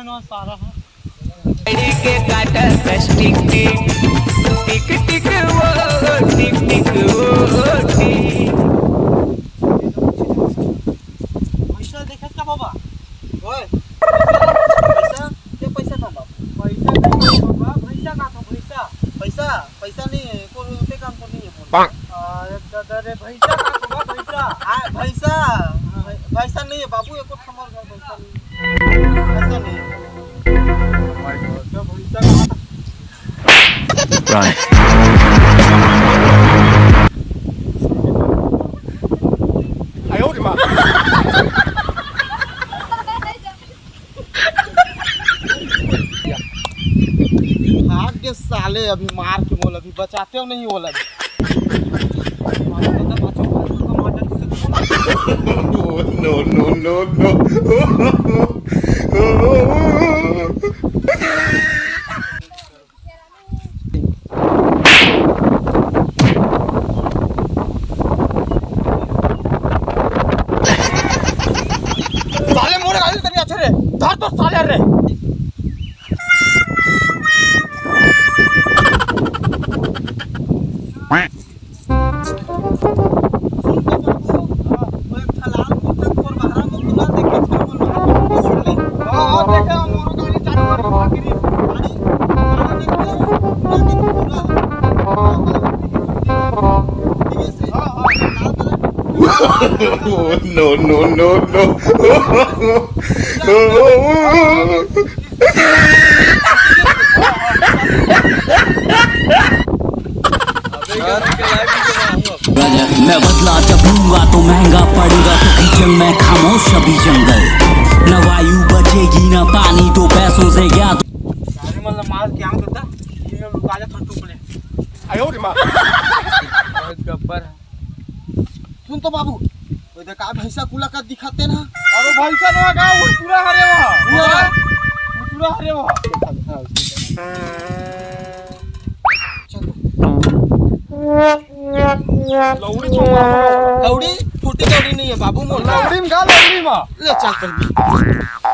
No सारा के काटा टिक टिक टिक टिक वो टिक टिक वो टिक पैसा देखत का बाबा ओए पैसा क्या पैसा था बाबा पैसा नहीं बाबा पैसा का था पैसा पैसा नहीं है कोई पे काम तो नहीं है अरे दादा रे पैसा का था पैसा हां पैसा नहीं है बाबू एको हमर घर पैसा नहीं Right. आयो रे मां भाग के साले अभी मार के बोल अभी बचाते हो नहीं बोला no no no no साले मोरे गाड़ी तनी अच्छे रे धर तो साले रे no no no no मैं बदला जब लूंगा तो महंगा पड़ेगा तो किचन में खामोश अभी जंगल न वायु बचेगी न पानी तो पैसों से क्या सारे मतलब माल क्या करता इनमें रुका जा थोड़ा टुकड़े आयो रे मां गब्बर सुन तो बाबू ओए देखा भैंसा कुला का दिखाते ना अरे भैंसा ना का वो पूरा हरे वो लौड़ी छोड़ा लौड़ी फूटी लौड़ी नहीं है बाबू मोल लौड़ी में गा लौड़ी में ले चल कर